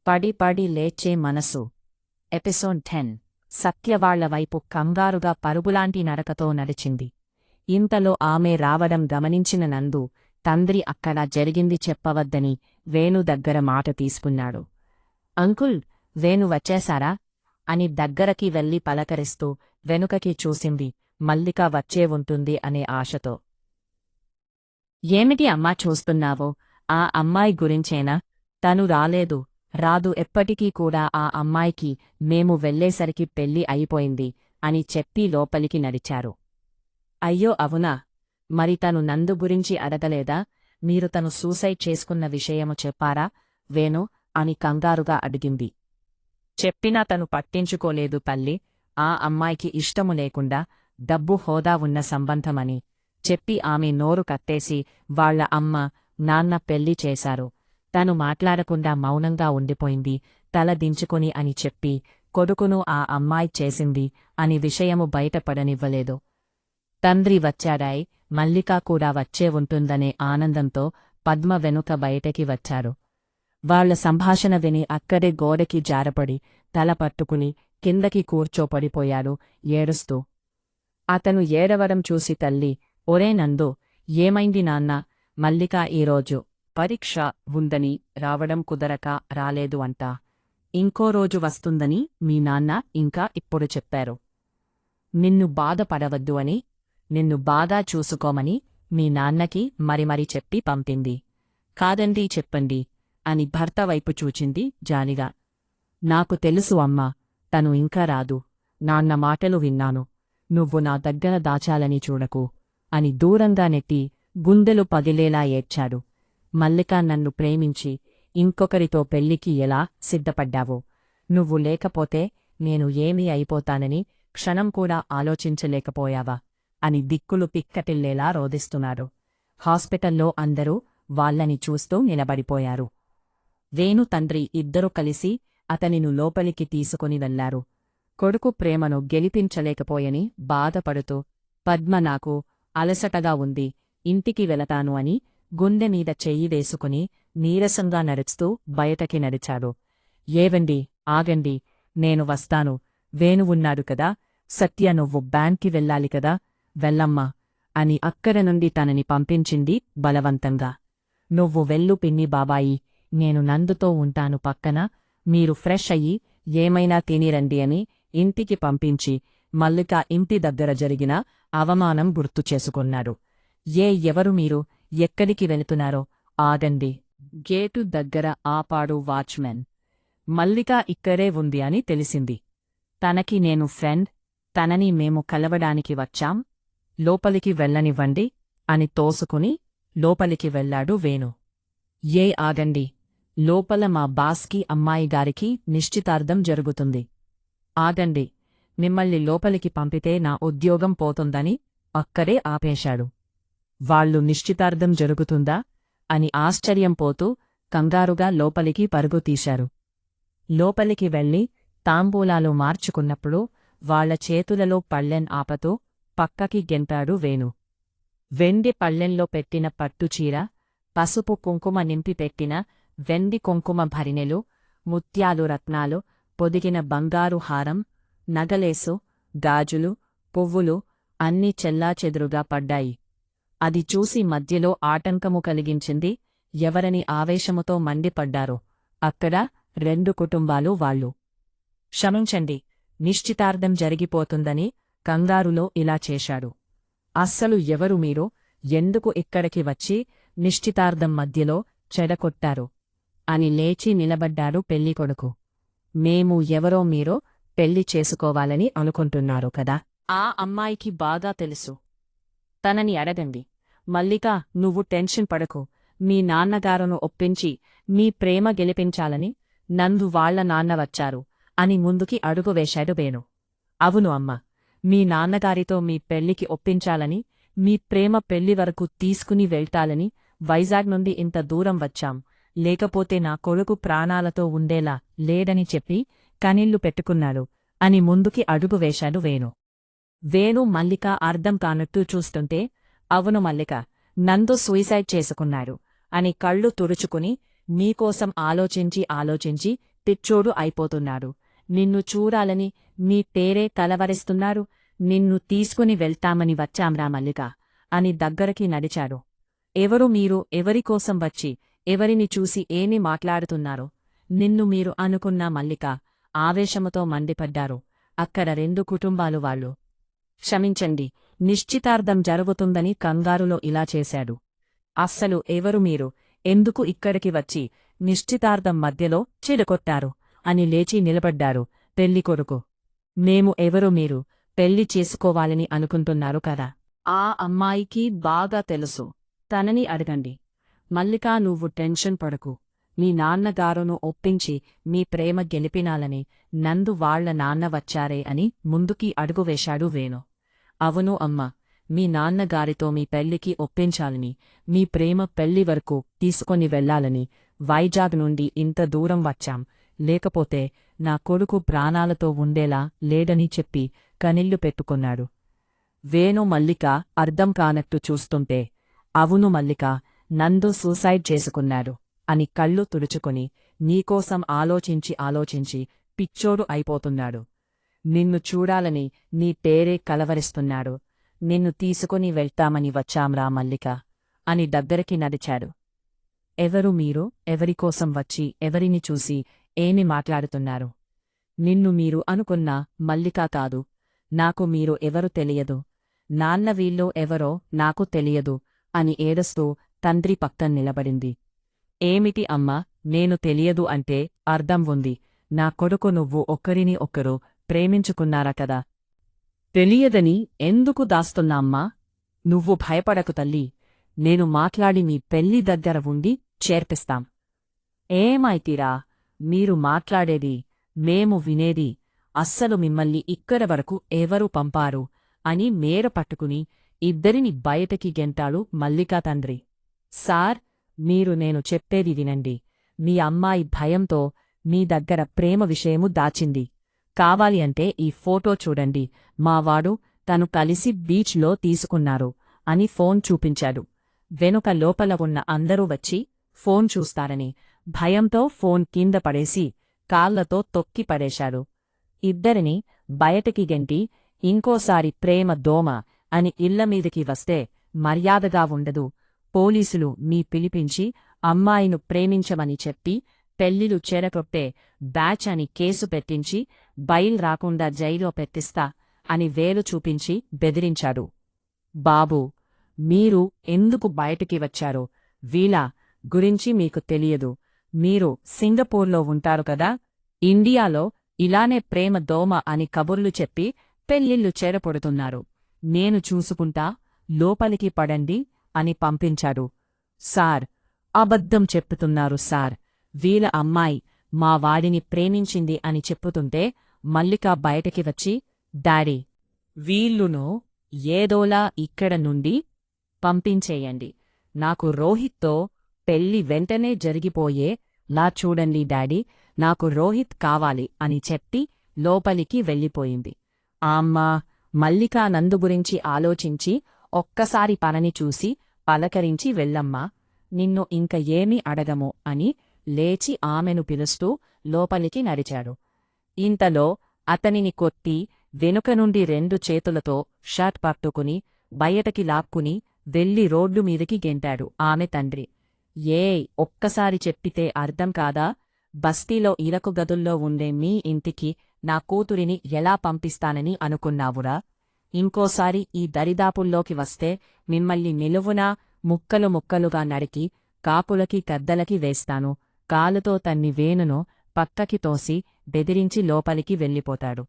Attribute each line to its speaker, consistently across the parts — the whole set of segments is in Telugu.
Speaker 1: పడి పడి లేచే మనసు. ఎపిసోడ్ 10. సత్యవాళ్ల వైపు కంగారుగా పరుగులాంటి నడకతో నడిచింది. ఇంతలో ఆమె రావడం గమనించిన నందు తండ్రి అక్కడ జరిగింది చెప్పవద్దని వేణు దగ్గర మాట తీసుకున్నాడు. అంకుల్, వేణు వచ్చేశారా అని దగ్గరకి వెళ్లి పలకరిస్తూ వెనుకకి చూసింది. మల్లిక వచ్చే ఉంటుంది అనే ఆశతో. ఏమిటి అమ్మా చూస్తున్నావో? ఆ అమ్మాయి గురించేనా? తను రాదు ఎప్పటికీ కూడా. ఆ అమ్మాయికి మేము వెళ్లేసరికి పెళ్లి అయిపోయింది అని చెప్పి లోపలికి నడిచారు. అయ్యో అవునా? మరి తను నందు గురించి అడగలేదా? మీరు తను సూసైడ్ చేసుకున్న విషయము చెప్పారా వేణు అని కంగారుగా అడిగింది. చెప్పినా తను పట్టించుకోలేదు తల్లి. ఆ అమ్మాయికి ఇష్టము లేకుండా డబ్బు హోదా ఉన్న సంబంధమని చెప్పి ఆమె నోరు కట్టేసి వాళ్ల అమ్మ నాన్న పెళ్లి చేశారు. తను మాట్లాడకుండా మౌనంగా ఉండిపోయింది తల దించుకుని అని చెప్పి కొడుకును ఆ అమ్మాయి చేసింది అని విషయము బయటపడనివ్వలేదు. తండ్రి వచ్చాడాయ్, మల్లిక కూడా వచ్చే ఉంటుందనే ఆనందంతో పద్మ వెనుక బయటకి వచ్చారు. వాళ్ల సంభాషణ విని అక్కడే గోడకి జారపడి తల పట్టుకుని కిందకి కూర్చోపడిపోయాడు ఏడుస్తూ. అతను ఏడవడం చూసి తల్లి, ఒరే నందు, ఏమైంది నాన్నా? మల్లిక ఈరోజు పరీక్ష ఉందని రావడం కుదరక రాలేదు అంట. ఇంకో రోజు వస్తుందని మీ నాన్న ఇంకా ఇప్పుడు చెప్పారు. నిన్ను బాధపడవద్దు అని, నిన్ను బాగా చూసుకోమని మీ నాన్నకి మరి చెప్పి పంపింది. కాదండి చెప్పండి అని భర్త వైపు చూచింది జాలిగా. నాకు తెలుసు అమ్మా, తను ఇంకా రాదు. నాన్న మాటలు విన్నాను. నువ్వు నా దగ్గర దాచాలని చూడకు అని దూరంగా నెట్టి గుండెలు పగిలేలా ఏడ్చాడు. మల్లిక నన్ను ప్రేమించి ఇంకొకరితో పెళ్లికి ఎలా సిద్ధపడ్డావో? నువ్వు లేకపోతే నేను ఏమీ అయిపోతానని క్షణం కూడా ఆలోచించలేకపోయావా అని దిక్కులు పిక్కటిల్లేలా రోదిస్తున్నాడు. హాస్పిటల్లో అందరూ వాళ్ళని చూస్తూ నిలబడిపోయారు. వేణు తండ్రి ఇద్దరూ కలిసి అతనిను లోపలికి తీసుకుని వెళ్లారు. కొడుకు ప్రేమను గెలిపించలేకపోయని బాధపడుతూ, పద్మ నాకు అలసటగా ఉంది, ఇంటికి వెళతాను అని గుండెమీద చెయ్యి వేసుకుని నీరసంగా నడుస్తూ బయటకి నడిచాడు. ఏవండి, ఆగండి, నేను వస్తాను. వేణు ఉన్నాడు కదా. సత్య, నువ్వు బ్యాంక్కి వెళ్ళాలి కదా, వెళ్ళమ్మా అని అక్కర నుండి తనని పంపించింది బలవంతంగా. నువ్వు వెళ్ళు పిన్ని బాబాయి, నేను నందుతో ఉంటాను పక్కన. మీరు ఫ్రెష్ అయ్యి ఏమైనా తినిరండి అని ఇంటికి పంపించి మల్లిక ఇంటి దగ్గర జరిగిన అవమానం గుర్తు చేసుకున్నాడు. ఎవరు మీరు? ఎక్కడికి వెళుతున్నారో? ఆగండి, గేటు దగ్గర ఆపాడు వాచ్మెన్. మల్లిక ఇక్కడే ఉంది అని తెలిసింది. తనకి నేను ఫ్రెండ్, తనని మేము కలవడానికి వచ్చాం, లోపలికి వెళ్ళనివ్వండి అని తోసుకుని లోపలికి వెళ్లాడు వేణు. ఆగండి, లోపల మా బాస్కి అమ్మాయిగారికి నిశ్చితార్థం జరుగుతుంది. ఆగండి, మిమ్మల్ని లోపలికి పంపితే నా ఉద్యోగం పోతుందని అక్కడే ఆపేశాడు. వాళ్ళు నిశ్చితార్థం జరుగుతుందా అని ఆశ్చర్యం పోతూ కంగారుగా లోపలికి పరుగు తీశారు. లోపలికి వెళ్లి తాంబూలాలు మార్చుకున్నప్పుడు వాళ్ల చేతులలో పళ్ళెం ఆపతూ పక్కకి గెంతాడు వేణు. వెండి పళ్ళెంలో పెట్టిన పట్టుచీర, పసుపు కుంకుమ నింపి పెట్టిన వెండి కుంకుమ భరిణెలు, ముత్యాలు రత్నాలు పొదిగిన బంగారు హారం, నగలేసు, గాజులు, పువ్వులు అన్నీ చెల్లాచెదురుగా పడ్డాయి. అది చూసి మధ్యలో ఆటంకము కలిగించింది. ఎవరని ఆవేశముతో మండిపడ్డారో అక్కడ 2 కుటుంబాలు వాళ్ళు. క్షమించండి, నిశ్చితార్థం జరిగిపోతుందని కంగారులో ఇలా చేశాడు. అస్సలు ఎవరు మీరు? ఎందుకు ఇక్కడికి వచ్చి నిశ్చితార్థం మధ్యలో చెడకొట్టారు అని లేచి నిలబడ్డాడు పెళ్ళికొడుకు. మేము ఎవరో మీరో పెళ్లి చేసుకోవాలని అనుకుంటున్నారు కదా. ఆ అమ్మాయికి బాగా తెలుసు. తనని అడగండి. మల్లిక, నువ్వు టెన్షన్ పడకు. మీ నాన్నగారును ఒప్పించి మీ ప్రేమ గెలిపించాలని నందు వాళ్ల నాన్న వచ్చారు అని ముందుకి అడుగు వేశాడు వేణు. అవును అమ్మా, మీ నాన్నగారితో మీ పెళ్లికి ఒప్పించాలని, మీ ప్రేమ పెళ్లి వరకు తీసుకుని వెళ్తాలని వైజాగ్ నుండి ఇంత దూరం వచ్చాం. లేకపోతే నా కొడుకు ప్రాణాలతో ఉండేలా లేడని చెప్పి కనీళ్లు పెట్టుకున్నాడు అని ముందుకి అడుగు వేశాడు వేణు. వేణు మల్లిక అర్థం కానట్టు చూస్తుంటే, అవును మల్లిక, నందు సూసైడ్ చేసుకున్నాడు అని కళ్ళు తుడుచుకుని మీకోసం ఆలోచించి పిచ్చోడు అయిపోతున్నాడు. నిన్ను చూడాలని నీ పేరే కలవరిస్తున్నారు. నిన్ను తీసుకుని వెళ్తామని వచ్చాంరా మల్లిక అని దగ్గరికి నడిచాడు. ఎవరు మీరు? ఎవరికోసం వచ్చి ఎవరిని చూసి ఏమి మాట్లాడుతున్నారు? నిన్ను మీరు అనుకున్న మల్లిక ఆవేశముతో మండిపడ్డారు. అక్కడ 2 కుటుంబాలు వాళ్ళు. క్షమించండి, నిశ్చితార్థం జరుగుతుందని కంగారులో ఇలా చేశాడు. అస్సలు ఎవరు మీరు? ఎందుకు ఇక్కడికి వచ్చి నిశ్చితార్థం మధ్యలో చెడగొట్టారు? అని లేచి నిలబడ్డారు పెళ్ళికొడుకు. మేము ఎవరు? మీరు పెళ్లి చేసుకోవాలని అనుకుంటున్నారు కదా? ఆ అమ్మాయికి బాగా తెలుసు. తనని అడగండి. మల్లికా, నువ్వు టెన్షన్ పడకు. మీ నాన్నగారును ఒప్పించి మీ ప్రేమ గెలిపినాలని నందు వాళ్ల నాన్న వచ్చారే అని ముందుకి అడుగు వేశాడు వేణు. అవును అమ్మా, మీ నాన్నగారితో మీ పెళ్లికి ఒప్పించాలని, మీ ప్రేమ పెళ్లి వరకు తీసుకొని వెళ్లాలని వైజాగ్ నుండి ఇంత దూరం వచ్చాం. లేకపోతే నా కొడుకు ప్రాణాలతో ఉండేలా లేడని చెప్పి కనిళ్లు పెట్టుకున్నాడు. వేణు మల్లిక అర్థం కానట్టు చూస్తుంటే, అవును మల్లిక, నందు సూసైడ్ చేసుకున్నాడు అని కళ్ళు తుడుచుకొని నీకోసం ఆలోచించి పిచ్చోడు అయిపోతున్నాడు. నిన్ను చూడాలని నీ పేరే కలవరిస్తున్నాడు. నిన్ను తీసుకుని వెళ్తామని వచ్చాంరా మల్లిక అని దగ్గరికి నడిచాడు. ఎవరు మీరు? ఎవరికోసం వచ్చి ఎవరిని చూసి ఏమి మాట్లాడుతున్నారు? నిన్ను మీరు అనుకున్నా మల్లిక కాదు. నాకు మీరు ఎవరు తెలియదు. నాన్న వీళ్ళో ఎవరో నాకు తెలియదు అని ఏడుస్తూ తండ్రి పక్కన నిలబడింది. ఏమిటి అమ్మా, నేను తెలియదు అంటే అర్థం ఉంది. నా కొడుకు నువ్వు ఒకరిని ఒకరు ప్రేమించుకున్నారా కదా? తెలియదని ఎందుకు దాస్తున్నామ్మా? నువ్వు భయపడకు తల్లి. నేను మాట్లాడి మీ పెళ్లి దగ్గర ఉండి చేర్పిస్తాం. ఏమైతీరా మీరు మాట్లాడేది, మేము వినేది? అస్సలు మిమ్మల్ని ఇక్కడ వరకు ఎవరు పంపారు అని మేర పట్టుకుని ఇద్దరిని బయటకి గెంటాడు మల్లికా తండ్రి. సార్, మీరు నేను చెప్పేది వినండి. మీ అమ్మాయి భయంతో మీ దగ్గర ప్రేమ విషయము దాచింది. కావాలి అంటే ఈ ఫోటో చూడండి. మావాడు తను కలిసి బీచ్లో తీసుకున్నారు అని ఫోన్ చూపించాడు. వెనుక లోపల ఉన్న అందరూ వచ్చి ఫోన్ చూస్తారని భయంతో ఫోన్ కింద పడేసి కాళ్లతో తొక్కి పడేశాడు. ఇద్దరిని బయటికి గెంటి ఇంకోసారి ప్రేమ దోమ అని ఇళ్లమీదికి వస్తే మర్యాదగా ఉండదు. పోలీసులు నీ పిలిపించి అమ్మాయిను ప్రేమించమని చెప్పి పెళ్లిలు చెరగొట్టే బ్యాచ్ అని కేసు పెట్టించి బైల్ రాకుండా జైల్లో పెట్టిస్తా అని వేలు చూపించి బెదిరించాడు. బాబూ, మీరు ఎందుకు బయటికి వచ్చారో వీళ్ళ గురించి మీకు తెలియదు. మీరు సింగపూర్లో ఉంటారు కదా? ఇండియాలో ఇలానే ప్రేమ దోమ అని కబుర్లు చెప్పి పెళ్లిళ్ళు చెరపొడుతున్నారు. నేను చూసుకుంటా, లోపలికి పడండి అని పంపించాడు. సార్, అబద్ధం చెప్పుతున్నారు సార్. వీళ్ళ అమ్మాయి మా వాడిని ప్రేమించింది అని చెప్పుతుంటే మల్లిక బయటికి వచ్చి, డాడీ, వీళ్ళును ఏదోలా ఇక్కడ నుండి పంపించేయండి. నాకు రోహిత్తో పెళ్లి వెంటనే జరిగిపోయేలా చూడండి డాడీ. నాకు రోహిత్ కావాలి అని చెప్పి లోపలికి వెళ్ళిపోయింది. అమ్మా, మల్లిక నందు గురించి ఆలోచించి ఒక్కసారి పనని చూసి పలకరించి వెళ్ళమ్మా, నిన్ను ఇంక ఏమీ అడగము అని లేచి ఆమెను పిలుస్తూ లోపలికి నడిచాడు. ఇంతలో అతనిని కొట్టి వెనుక నుండి 2 చేతులతో షర్ట్ పట్టుకుని బయటకి లాక్కుని వెళ్ళి రోడ్డు మీదికి గెంటాడు ఆమె తండ్రి. ఏయ్, ఒక్కసారి చెప్పితే అర్థం కాదా? బస్తీలో ఇరకు గదుల్లో ఉండే మీ ఇంటికి నా కూతురిని ఎలా పంపిస్తానని అనుకున్నావురా? ఇంకోసారి ఈ దరిదాపుల్లోకి వస్తే మిమ్మల్ని నిలువునా ముక్కలు ముక్కలుగా నరికి కాపులకి కద్దలకి వేస్తాను. కాలుతో తన్ని వేణును పక్కకి తోసి బెదిరించి లోపలికి వెళ్ళిపోతాడు.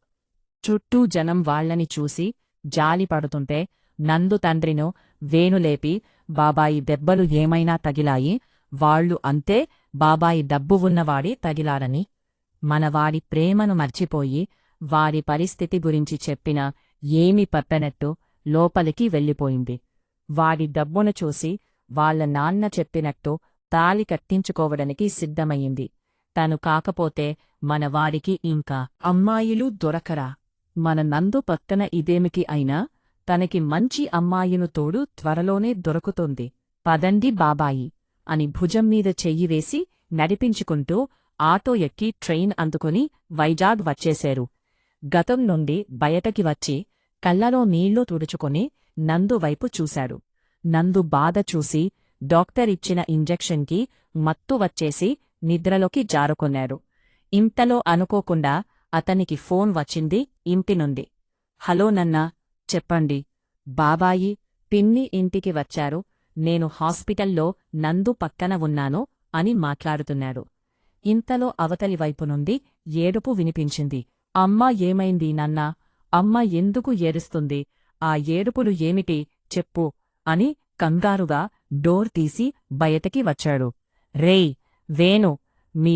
Speaker 1: చుట్టూ జనం వాళ్లని చూసి జాలిపడుతుంటే నందు తండ్రిను వేణులేపి, బాబాయి దెబ్బలు ఏమైనా తగిలాయి? వాళ్ళు అంతే, బాబాయి డబ్బు ఉన్నవాడి తగిలారని. మనవాడి ప్రేమను మర్చిపోయి వాడి పరిస్థితి గురించి చెప్పినా ఏమీ పట్టనట్టు లోపలికి వెళ్ళిపోయింది. వాడి డబ్బును చూసి వాళ్ల నాన్న చెప్పినట్టు తాళి కట్టించుకోవడానికి సిద్ధమయ్యింది. తను కాకపోతే మనవాడికి ఇంకా అమ్మాయిలు దొరకరా? మన నందు పక్కన ఇదేమిటి అయినా తనకి మంచి అమ్మాయిను తోడు త్వరలోనే దొరుకుతుంది. పదండి బాబాయి అని భుజం మీద చెయ్యి వేసి నడిపించుకుంటూ ఆటో ఎక్కి ట్రైన్ అందుకుని వైజాగ్ వచ్చేశారు. గతం నుండి బయటకి వచ్చి కళ్ళలో నీళ్లు తుడుచుకొని నందు వైపు చూశాడు. నందు బాధ చూసి డాక్టర్ ఇచ్చిన ఇంజెక్షన్కి మత్తు వచ్చేసి నిద్రలోకి జారుకొన్నాడు. ఇంతలో అనుకోకుండా అతనికి ఫోన్ వచ్చింది ఇంటి నుండి. హలో నన్నా, చెప్పండి. బాబాయి, పిన్ని ఇంటికి వచ్చారు. నేను హాస్పిటల్లో నందు పక్కన ఉన్నాను అని మాట్లాడుతున్నాడు. ఇంతలో అవతలి వైపు నుండి ఏడుపు వినిపించింది. అమ్మా, ఏమైంది నాన్నా? అమ్మ ఎందుకు ఏడుస్తుంది? ఆ ఏడుపులు ఏమిటి చెప్పు అని కంగారుగా డోర్ తీసి బయటకి వచ్చాడు. రేయ్ వేణు, మీ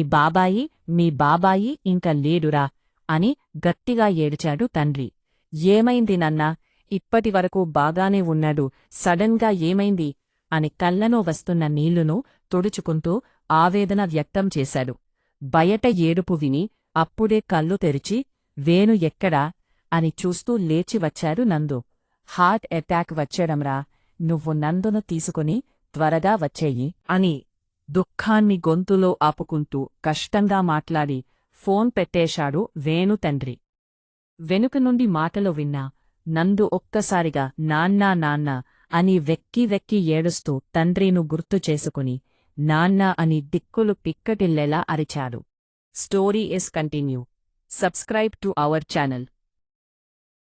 Speaker 1: బాబాయి ఇంక లేడురా అని గట్టిగా ఏడ్చాడు తండ్రి. ఏమైంది నన్నా? ఇప్పటివరకు బాగానే ఉన్నాడు, సడన్గా ఏమైంది అని కళ్ళలో వస్తున్న నీళ్లును తుడుచుకుంటూ ఆవేదన వ్యక్తం చేశాడు. బయట ఏడుపు విని అప్పుడే కళ్ళు తెరిచి వేణు ఎక్కడా అని చూస్తూ లేచి వచ్చాడు నందు. హార్ట్ అటాక్ వచ్చేడంరా, నువ్వు నందును తీసుకుని త్వరగా వచ్చేయి అని దుఃఖాన్ని గొంతులో ఆపుకుంటూ కష్టంగా మాట్లాడి ఫోన్ పెట్టేశాడు వేణు తండ్రి. వెనుక నుండి మాటలు విన్నా నందు ఒక్కసారిగా నాన్నా నాన్నా అని వెక్కి వెక్కి ఏడుస్తూ తండ్రిను గుర్తు చేసుకుని నాన్నా అని దిక్కులు పిక్కటిల్లేలా అరిచాడు. Story is continue. Subscribe to our channel.